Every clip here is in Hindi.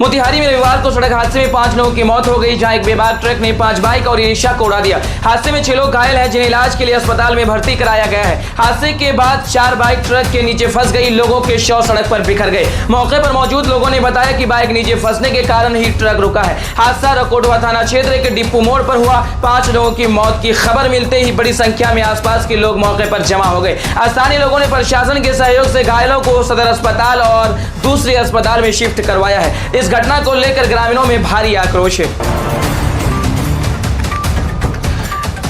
मोतिहारी में रविवार को सड़क हादसे में 5 लोगों की मौत हो गई, जहां एक बेबाक ट्रक ने 5 बाइक और रिक्शा को उड़ा दिया। हादसे में 6 लोग घायल हैं, जिन्हें इलाज के लिए अस्पताल में भर्ती कराया गया है। हादसे के बाद 4 बाइक ट्रक के नीचे फंस गई, लोगों के शव सड़क पर बिखर गए। मौके पर मौजूद लोगों ने बताया कि बाइक नीचे फंसने के कारण ही ट्रक रुका है। हादसा रकोटवा थाना क्षेत्र के डिप्पू मोड़ पर हुआ। 5 लोगों की मौत की खबर मिलते ही बड़ी संख्या में आसपास के लोग मौके पर जमा हो गए। स्थानीय लोगों ने प्रशासन के सहयोग से घायलों को सदर अस्पताल और दूसरे अस्पताल में शिफ्ट करवाया है। इस घटना को लेकर ग्रामीणों में भारी आक्रोश है।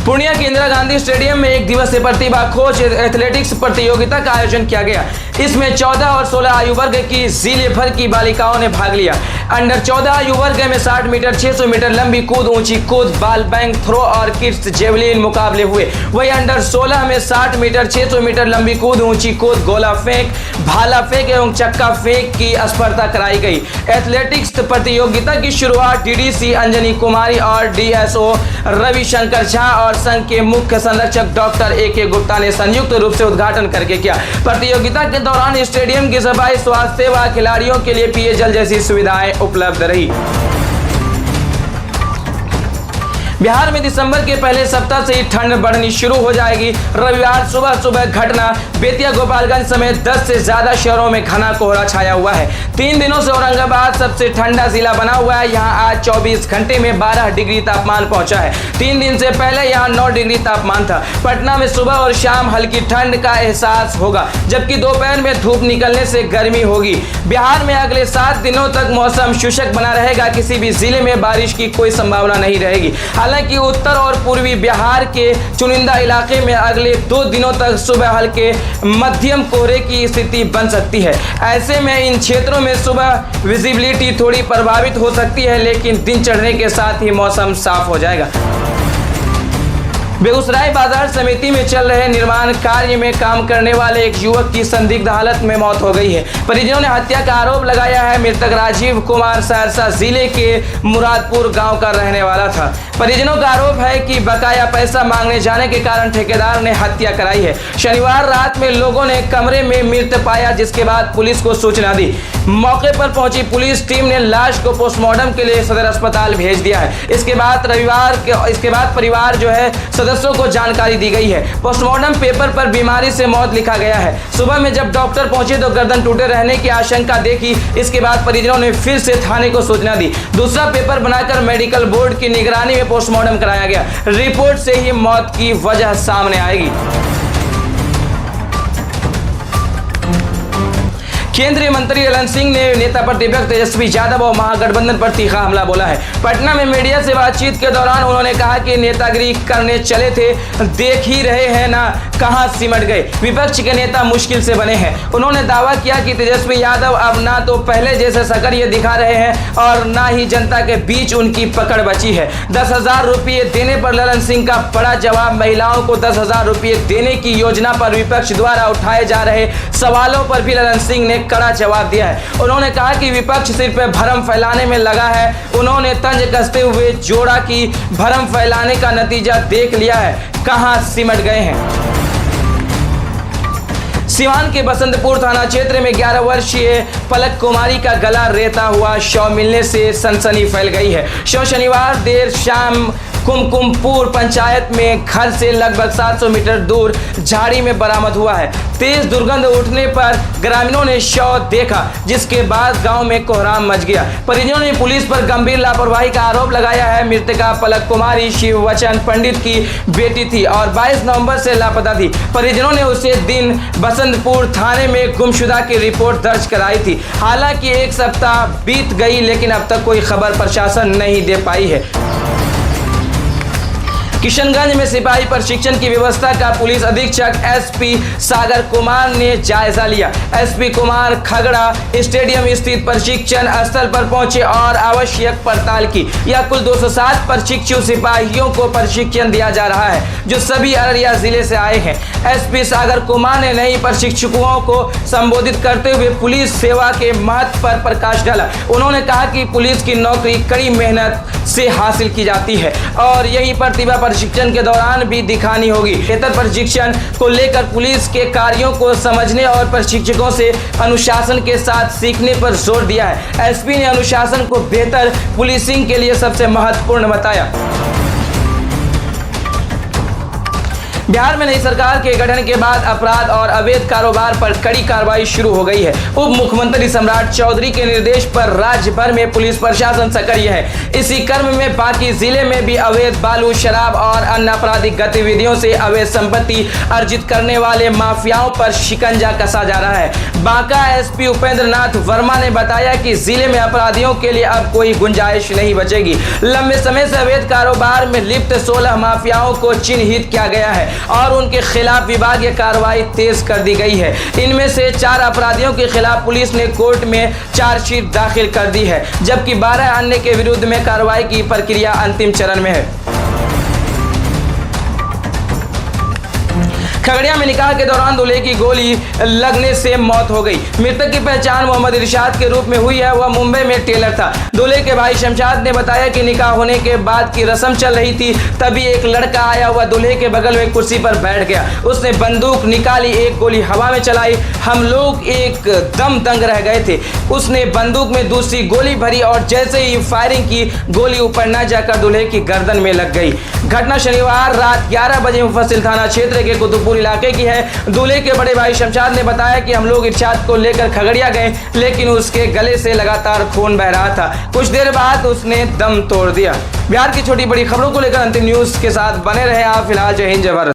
पूर्णिया के इंदिरा गांधी स्टेडियम में एक दिवसीय प्रतिभा खोज एथलेटिक्स प्रतियोगिता का आयोजन किया गया। इसमें 14 और 16 आयु वर्ग की जिले भर की बालिकाओं ने भाग लिया। अंडर 14 आयु वर्ग में 60 मीटर, 600 मीटर लंबी कूद, ऊंची कूद, बॉल बैंक थ्रो और किड्स जेवलिन मुकाबले हुए। वहीं अंडर 16 में 60 मीटर, 600 मीटर लंबी कूद, ऊंची कूद, गोला फेंक, भाला फेंक एवं चक्का फेंक की स्पर्धा कराई गई। एथलेटिक्स प्रतियोगिता की शुरुआत डीडीसी अंजनी कुमारी और डीएसओ रविशंकर झा और संघ के मुख्य संरक्षक डॉक्टर ए.के. गुप्ता ने संयुक्त रूप से उद्घाटन करके किया। प्रतियोगिता के दौरान स्टेडियम की सफाई, स्वास्थ्य सेवा, खिलाड़ियों के लिए पेयजल जैसी सुविधाएं उपलब्ध रही। बिहार में दिसंबर के पहले सप्ताह से ही ठंड बढ़नी शुरू हो जाएगी। रविवार सुबह घटना बेतिया, गोपालगंज समेत 10 से ज्यादा शहरों में घना कोहरा छाया हुआ है। 3 दिनों से औरंगाबाद सबसे ठंडा जिला बना हुआ है। यहाँ आज 24 घंटे में 12 डिग्री तापमान पहुंचा है। 3 दिन से पहले यहाँ 9 डिग्री तापमान था। पटना में सुबह और शाम हल्की ठंड का एहसास होगा, जबकि दोपहर में धूप निकलने से गर्मी होगी। बिहार में अगले 7 दिनों तक मौसम शुष्क बना रहेगा। किसी भी जिले में बारिश की कोई संभावना नहीं रहेगी। हालांकि उत्तर और पूर्वी बिहार के चुनिंदा इलाके में अगले 2 दिनों तक सुबह हल्के मध्यम कोहरे की स्थिति बन सकती है। ऐसे में इन क्षेत्रों में सुबह विजिबिलिटी थोड़ी प्रभावित हो सकती है, लेकिन दिन चढ़ने के साथ ही मौसम साफ हो जाएगा। बेगूसराय बाजार समिति में चल रहे निर्माण कार्य में काम करने वाले एक युवक की संदिग्ध हालत में मौत हो गई है। परिजनों ने हत्या का आरोप लगाया है। मृतक राजीव कुमार सहरसा जिले के मुरादपुर गांव का रहने वाला था। परिजनों का आरोप है कि बकाया पैसा मांगने जाने के कारण ठेकेदार ने हत्या कराई है। शनिवार रात में लोगों ने कमरे में मृत पाया, जिसके बाद पुलिस को सूचना दी। मौके पर पहुंची पुलिस टीम ने लाश को पोस्टमार्टम के लिए सदर अस्पताल भेज दिया है। इसके बाद परिवार जो है सदस्यों को जानकारी दी गई है। पोस्टमार्टम पेपर पर बीमारी से मौत लिखा गया है। सुबह में जब डॉक्टर पहुंचे तो गर्दन टूटे रहने की आशंका देखी। इसके बाद परिजनों ने फिर से थाने को सूचना दी। दूसरा पेपर बनाकर मेडिकल बोर्ड की निगरानी में पोस्टमार्टम कराया गया। रिपोर्ट से ही मौत की वजह सामने आएगी। केंद्रीय मंत्री ललन सिंह ने नेता प्रतिपक्ष तेजस्वी यादव और महागठबंधन पर तीखा हमला बोला है। पटना में मीडिया से बातचीत के दौरान उन्होंने कहा कि नेतागिरी करने चले थे, देख ही रहे हैं ना कहां सिमट गए। विपक्ष के नेता मुश्किल से बने हैं। उन्होंने दावा किया कि तेजस्वी यादव अब ना तो पहले जैसे सकरिये दिखा रहे हैं और ना ही जनता के बीच उनकी पकड़ बची है। 10,000 रुपये देने पर ललन सिंह का बड़ा जवाब। महिलाओं को 10,000 रुपये देने की योजना पर विपक्ष द्वारा उठाए जा रहे सवालों पर भी ललन सिंह ने कड़ा जवाब दिया है। उन्होंने कहा कि विपक्ष सिर्फ भ्रम फैलाने में लगा है। उन्होंने तंज कसते हुए जोड़ा कि भ्रम फैलाने का नतीजा देख लिया है, कहां सिमट गए हैं। सिवान के बसंतपुर थाना क्षेत्र में 11 वर्षीय पलक कुमारी का गला रेता हुआ शव मिलने से सनसनी फैल गई है। शव शनिवार देर शाम कुमकुमपुर पंचायत में घर से लगभग 700 मीटर दूर झाड़ी में बरामद हुआ है। तेज दुर्गंध उठने पर ग्रामीणों ने शव देखा, जिसके बाद गांव में कोहराम मच गया। परिजनों ने पुलिस पर गंभीर लापरवाही का आरोप लगाया है। मृतका पलक कुमारी शिववचन पंडित की बेटी थी और 22 नवंबर से लापता थी। परिजनों ने उसे दिन बसंतपुर थाने में गुमशुदा की रिपोर्ट दर्ज कराई थी। हालांकि 1 सप्ताह बीत गई, लेकिन अब तक कोई खबर प्रशासन नहीं दे पाई है। किशनगंज में सिपाही प्रशिक्षण की व्यवस्था का पुलिस अधीक्षक एसपी सागर कुमार ने जायजा लिया। एसपी कुमार खगड़ा स्टेडियम स्थित प्रशिक्षण स्थल पर पहुंचे और आवश्यक पड़ताल की। यह कुल 207 प्रशिक्षु सिपाहियों को प्रशिक्षण दिया जा रहा है, जो सभी अररिया जिले से आए हैं। एसपी सागर कुमार ने नई प्रशिक्षुओं को संबोधित करते हुए पुलिस सेवा के महत्व पर प्रकाश डाला। उन्होंने कहा कि पुलिस की नौकरी कड़ी मेहनत से हासिल की जाती है और यही प्रतिभा प्रशिक्षण के दौरान भी दिखानी होगी। बेहतर प्रशिक्षण को लेकर पुलिस के कार्यों को समझने और प्रशिक्षकों से अनुशासन के साथ सीखने पर जोर दिया है। एसपी ने अनुशासन को बेहतर पुलिसिंग के लिए सबसे महत्वपूर्ण बताया। बिहार में नई सरकार के गठन के बाद अपराध और अवैध कारोबार पर कड़ी कार्रवाई शुरू हो गई है। उप मुख्यमंत्री सम्राट चौधरी के निर्देश पर राज्य भर में पुलिस प्रशासन सक्रिय है। इसी क्रम में बाकी जिले में भी अवैध बालू, शराब और अन्य आपराधिक गतिविधियों से अवैध संपत्ति अर्जित करने वाले माफियाओं पर शिकंजा कसा जा रहा है। बांका एसपी उपेंद्र नाथ वर्मा ने बताया कि जिले में अपराधियों के लिए अब कोई गुंजाइश नहीं बचेगी। लंबे समय से अवैध कारोबार में लिप्त 16 माफियाओं को चिन्हित किया गया है और उनके खिलाफ विभागीय कार्रवाई तेज कर दी गई है। इनमें से 4 अपराधियों के खिलाफ पुलिस ने कोर्ट में चार्जशीट दाखिल कर दी है, जबकि 12 अन्य के विरुद्ध में कार्रवाई की प्रक्रिया अंतिम चरण में है। खगड़िया में निकाह के दौरान दूल्हे की गोली लगने से मौत हो गई। मृतक की पहचान मोहम्मद इरशाद के रूप में हुई है। वह मुंबई में टेलर था। दूल्हे के भाई शमशाद ने बताया कि निकाह होने के बाद की रस्म चल रही थी, तभी एक लड़का आया हुआ दूल्हे के बगल में कुर्सी पर बैठ गया। उसने बंदूक निकाली, एक गोली हवा में चलाई। हम लोग एकदम दंग रह गए थे। उसने बंदूक में दूसरी गोली भरी और जैसे ही फायरिंग की, गोली ऊपर न जाकर दूल्हे की गर्दन में लग गई। घटना शनिवार रात 11 बजे मुफस्सिल थाना क्षेत्र के कुतुबपुर इलाके की है। दूल्हे के बड़े भाई शमशाद ने बताया कि हम लोग इरशाद को लेकर खगड़िया गए, लेकिन उसके गले से लगातार खून बह रहा था। कुछ देर बाद उसने दम तोड़ दिया। बिहार की छोटी बड़ी खबरों को लेकर अंतिम न्यूज के साथ बने रहे आप। फिलहाल जय हिंद, जय भारत।